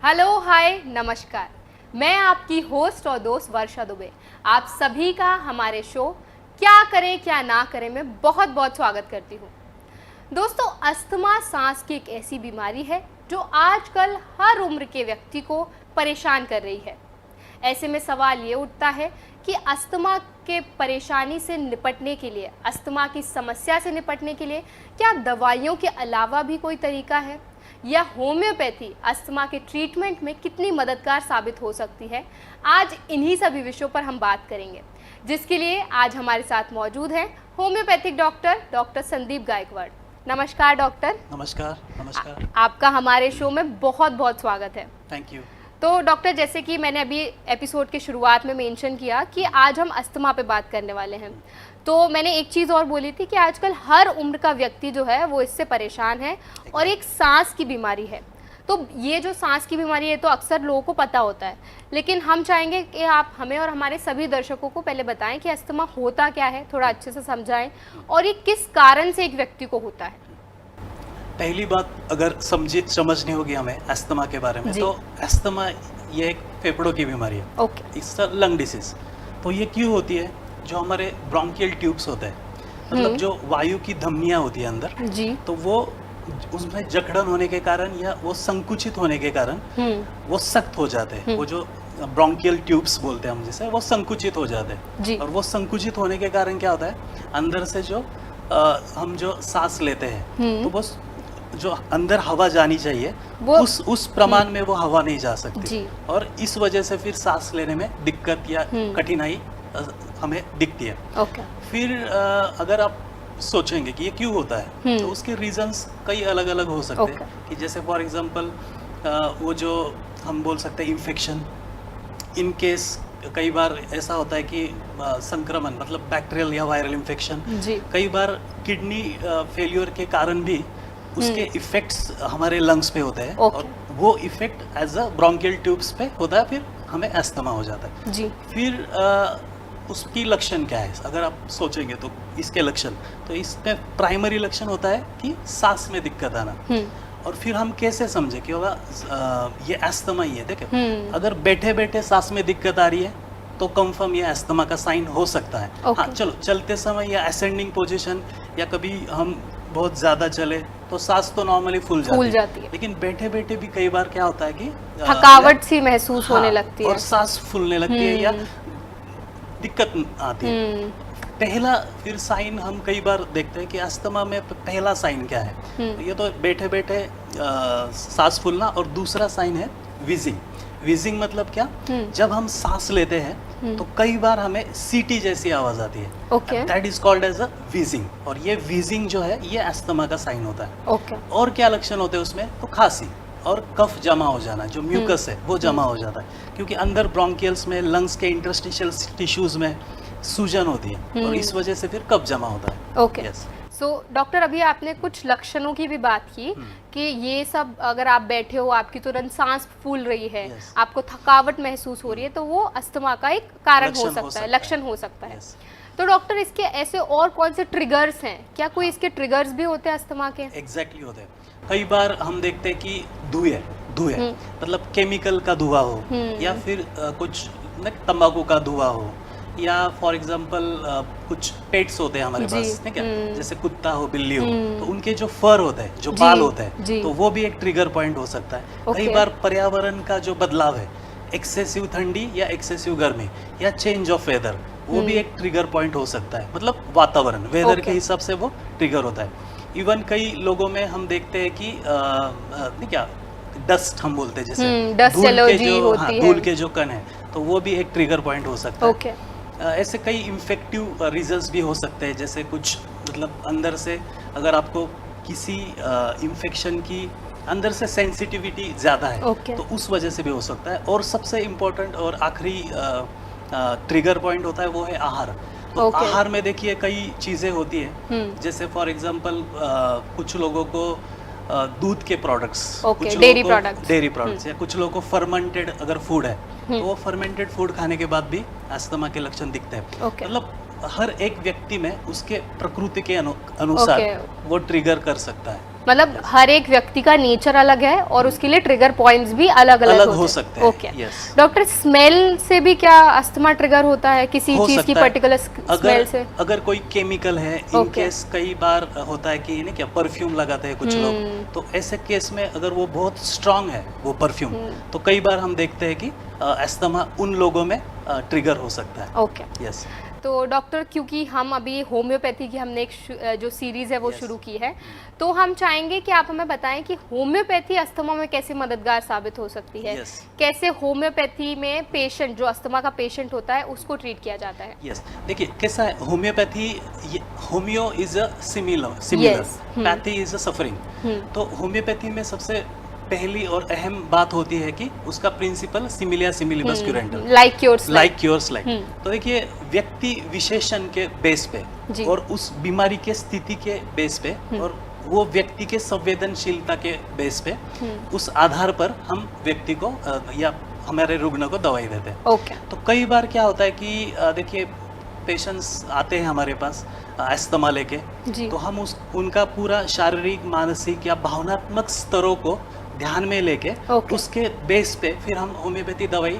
Hello hi नमस्कार। मैं आपकी होस्ट और दोस्त वर्षा दुबे आप सभी का हमारे शो क्या करें क्या ना करें में बहुत बहुत स्वागत करती हूँ। दोस्तों, अस्थमा सांस की एक ऐसी बीमारी है जो आजकल हर उम्र के व्यक्ति को परेशान कर रही है। ऐसे में सवाल ये उठता है कि अस्थमा के परेशानी से निपटने के लिए, अस्थमा की समस्या से निपटने के लिए क्या दवाइयों के अलावा भी कोई तरीका है, या होम्योपैथी अस्थमा के ट्रीटमेंट में कितनी मददगार साबित हो सकती है। आज इन्हीं सभी विषयों पर हम बात करेंगे, जिसके लिए आज हमारे साथ मौजूद हैं होम्योपैथिक डॉक्टर संदीप गायकवाड़। नमस्कार डॉक्टर। नमस्कार। नमस्कार। आपका हमारे शो में बहुत बहुत स्वागत है। Thank you. तो डॉक्टर, जैसे कि मैंने अभी एपिसोड के शुरुआत में मेंशन किया कि आज हम अस्थमा पे बात करने वाले हैं, तो मैंने एक चीज़ और बोली थी कि आजकल हर उम्र का व्यक्ति जो है वो इससे परेशान है और एक सांस की बीमारी है। तो ये जो सांस की बीमारी है तो अक्सर लोगों को पता होता है, लेकिन हम चाहेंगे कि आप हमें और हमारे सभी दर्शकों को पहले बताएं कि अस्थमा होता क्या है, थोड़ा अच्छे से समझाएं और ये किस कारण से एक व्यक्ति को होता है। पहली बात अगर समझनी होगी हमें अस्थमा के बारे में, तो अस्थमा ये एक फेफड़ों की बीमारी है। Okay. It's a lung disease. तो ये क्यों होती है? जो हमारे ब्रोंकियल ट्यूब्स होते हैं, मतलब जो वायु की धमनियाँ होती है अंदर जी, तो वो उसमें जकड़न होने के कारण या वो संकुचित होने के कारण वो सख्त हो जाते हैं। वो जो ब्रोंकियल ट्यूब्स बोलते हैं हम जिसे, वो संकुचित हो जाते हैं। और वो संकुचित होने के कारण क्या होता है, अंदर से जो हम जो सांस लेते हैं तो वो जो अंदर हवा जानी चाहिए उस प्रमाण में वो हवा नहीं जा सकती, और इस वजह से फिर सांस लेने में दिक्कत या कठिनाई हमें दिखती है। फिर अगर आप सोचेंगे कि ये क्यों होता है, तो उसके रीजंस कई अलग अलग हो सकते हैं। कि जैसे फॉर एग्जांपल वो जो हम बोल सकते हैं इन्फेक्शन, इन केस कई बार ऐसा होता है कि संक्रमण मतलब बैक्टीरियल या वायरल इन्फेक्शन, कई बार किडनी फेल्योर के कारण भी उसके इफेक्ट्स हमारे लंग्स पे होते हैं, और वो effect as a bronchial tubes पे होता है, फिर हमें अस्थमा हो जाता है जी। फिर उसकी लक्षण क्या है अगर आप सोचेंगे तो इसके लक्षण, तो इसमें प्राइमरी लक्षण होता है कि सांस में दिक्कत आना। और फिर हम कैसे समझे कि होगा ये अस्थमा ही है। देखें, अगर बैठे बैठे सांस में दिक्कत आ रही है तो कंफर्म ये अस्थमा का साइन हो सकता है। हाँ, चलो चलते समय या असेंडिंग पोजीशन या कभी हम बहुत ज्यादा चले तो सांस तो नॉर्मली फूल जाती है, लेकिन बैठे बैठे भी कई बार क्या होता है कि थकावट सी महसूस होने लगती है और सांस फूलने लगती है या दिक्कत आती है। पहला फिर साइन हम कई बार देखते हैं कि अस्थमा में पहला साइन क्या है, ये तो बैठे बैठे सांस फूलना, और दूसरा साइन है विजिंग। विजिंग मतलब क्या, जब हम सांस लेते हैं तो कई बार हमें सीटी जैसी आवाज आती है, that is called as a wheezing. और ये विजिंग जो है ये अस्थमा का साइन होता है। और क्या लक्षण होते हैं उसमें, तो खांसी और कफ जमा हो जाना, जो म्यूकस है वो जमा हो जाता है, क्योंकि अंदर ब्रोंकियल्स में लंग्स के इंटरस्टिशियल टिश्यूज में सूजन होती है, और इस वजह से फिर कफ जमा होता है। ओके। सो डॉक्टर, अभी आपने कुछ लक्षणों की भी बात की कि ये सब अगर आप बैठे हो, आपकी तुरंत सांस फूल रही है, आपको थकावट महसूस हो रही है, तो वो अस्थमा का एक कारण हो सकता है, लक्षण हो सकता है। तो डॉक्टर, इसके ऐसे और कौन से ट्रिगर्स हैं? क्या कोई इसके ट्रिगर्स भी होते हैं अस्थमा के? एग्जैक्टली होते हैं। कई बार हम देखते हैं कि धुएं मतलब केमिकल का धुआं हो, या फिर कुछ तंबाकू का धुआं हो, या फॉर एग्जांपल कुछ पेट्स होते हैं हमारे पास, ठीक है, जैसे कुत्ता हो, बिल्ली हो, तो उनके जो फर होते हैं, जो बाल होते हैं, तो वो भी एक ट्रिगर पॉइंट हो सकता है। कई बार पर्यावरण का जो बदलाव है, एक्सेसिव ठंडी या एक्सेसिव गर्मी या चेंज ऑफ वेदर, वो भी एक ट्रिगर पॉइंट हो सकता है। मतलब वातावरण, वेदर के हिसाब से वो ट्रिगर होता है। इवन कई लोगों में हम देखते हैं कि क्या डस्ट हम बोलते हैं, जैसे धूल के जो कण है, तो वो भी एक ट्रिगर पॉइंट हो सकता है। ऐसे कई इन्फेक्टिव रीजंस भी हो सकते हैं, जैसे कुछ मतलब अंदर से अगर आपको किसी इन्फेक्शन की अंदर से सेंसिटिविटी ज़्यादा है, तो उस वजह से भी हो सकता है। और सबसे इम्पोर्टेंट और आखिरी ट्रिगर पॉइंट होता है वो है आहार। तो आहार में देखिए कई चीज़ें होती है, जैसे फॉर एग्जांपल कुछ लोगों को दूध के प्रोडक्ट्स, कुछ डेयरी प्रोडक्ट्स, या कुछ लोगों को फर्मेंटेड अगर फूड है तो वो फर्मेंटेड फूड खाने के बाद भी अस्थमा के लक्षण दिखते हैं। मतलब हर एक व्यक्ति में उसके प्रकृति के अनुसार वो ट्रिगर कर सकता है। मतलब हर एक व्यक्ति का नेचर अलग है और उसके लिए ट्रिगर पॉइंट्स भी अलग अलग हो सकते हैं। ओके डॉक्टर, स्मेल से भी क्या अस्थमा ट्रिगर होता है किसी चीज की पर्टिकुलर स्मेल से? अगर कोई केमिकल है, इन केस कई बार होता है कि क्या परफ्यूम लगाते हैं कुछ लोग, तो ऐसे केस में अगर वो बहुत स्ट्रांग है वो परफ्यूम, तो कई बार हम देखते हैं कि अस्थमा उन लोगों में ट्रिगर हो सकता है। Okay yes. तो डॉक्टर, क्योंकि हम अभी होम्योपैथी की हमने एक जो सीरीज़ है वो शुरू की है, तो हम चाहेंगे कि आप हमें बताएं कि होम्योपैथी अस्थमा में कैसे मददगार साबित हो सकती है। कैसे होम्योपैथी में पेशेंट, जो अस्थमा का पेशेंट होता है, उसको ट्रीट किया जाता है? देखिए कैसा है, homeopathy, homeo is a similar, pathy is a suffering. तो होम्योपैथी में सबसे पहली और अहम बात होती है कि उसका प्रिंसिपल सिमिलिया सिमिलिबस क्यूरेंटम, लाइक क्योर्स लाइक। तो देखिए व्यक्ति विशेषण के बेस पे और उस बीमारी के स्थिति के बेस पे और वो व्यक्ति के संवेदनशीलता के बेस पे, उस आधार पर हम व्यक्ति को या हमारे रुग्ण को दवाई देते हैं। तो कई बार क्या होता है कि देखिए पेशेंट्स आते हैं हमारे पास अस्थमा लेके, तो हम उनका पूरा शारीरिक, मानसिक या भावनात्मक स्तरों को ध्यान में लेके उसके बेस पे फिर हम होम्योपैथी दवाई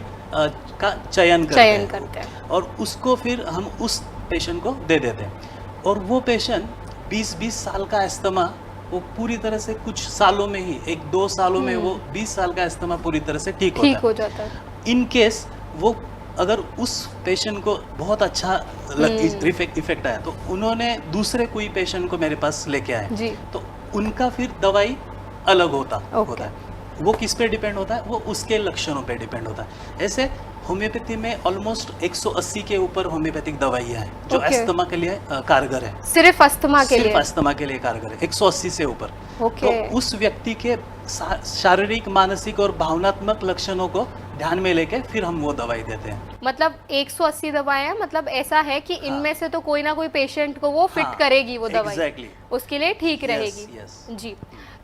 का चयन करते हैं और उसको फिर हम उस पेशेंट को दे देते हैं। और वो पेशेंट 20-20 साल का अस्थमा, वो पूरी तरह से कुछ सालों में ही, 1-2 सालों में वो 20 साल का अस्थमा पूरी तरह से ठीक हो जाता है। इन केस वो अगर उस पेशेंट को बहुत अच्छा इफेक्ट आया, तो उन्होंने दूसरे कोई पेशेंट को मेरे पास लेके आए, तो उनका फिर दवाई अलग होता है। वो किस पे डिपेंड होता है? वो उसके लक्षणों पे डिपेंड होता है। ऐसे होम्योपैथी में ऑलमोस्ट 180 के ऊपर होम्योपैथिक दवाइयाँ हैं जो अस्थमा के लिए कारगर है। सिर्फ अस्थमा के लिए कारगर है, 180 से ऊपर। तो उस व्यक्ति के शारीरिक, मानसिक और भावनात्मक लक्षणों को ध्यान में लेके फिर हम वो दवाई देते हैं। मतलब 180 दवाएं, मतलब ऐसा है कि इनमें से तो कोई ना कोई पेशेंट को वो फिट करेगी वो दवाई, उसके लिए ठीक रहेगी। जी।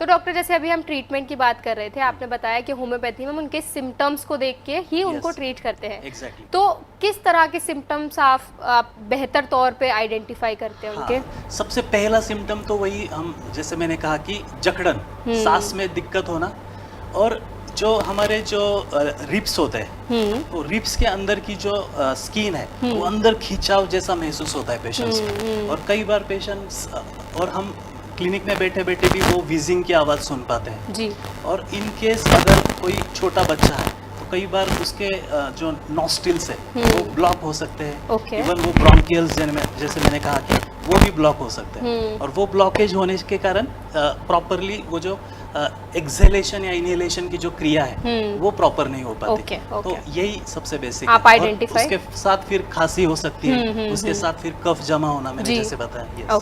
तो डॉक्टर, जैसे अभी हम ट्रीटमेंट की बात कर रहे थे, आपने बताया कि होम्योपैथी में हम उनके सिम्टम्स को देख के ही उनको ट्रीट करते हैं। तो किस तरह के सिम्टम्स आप बेहतर तौर पे आइडेंटिफाई करते हैं उनके? सबसे पहला सिम्टम तो वही, हम जैसे मैंने कहा कि जकड़न, सांस में दिक्कत होना, और जो हमारे जो रिब्स होते हैं, तो रिब्स के अंदर की जो स्किन है वो अंदर खिंचाव जैसा महसूस होता है पेशेंट्स को। और कई बार पेशेंट्स, और हम क्लिनिक में बैठे बैठे भी वो व्हीजिंग की आवाज़ सुन पाते हैं जी। और इन केस अगर कोई छोटा बच्चा है तो कई बार उसके जो नॉस्ट्रिल्स है वो ब्लॉक हो सकते हैं। इवन वो ब्रोंकियल्स जैसे मैंने कहा कि वो भी ब्लॉक हो सकते हैं। और वो ब्लॉकेज होने के कारण प्रॉपरली वो जो एक्सहेलेशन या इनहेलेशन की जो क्रिया है वो प्रॉपर नहीं हो पाती। तो यही सबसे बेसिक आप आइडेंटिफाई। उसके साथ फिर खांसी हो सकती है, उसके साथ फिर कफ जमा होना, मैंने जैसे बताया।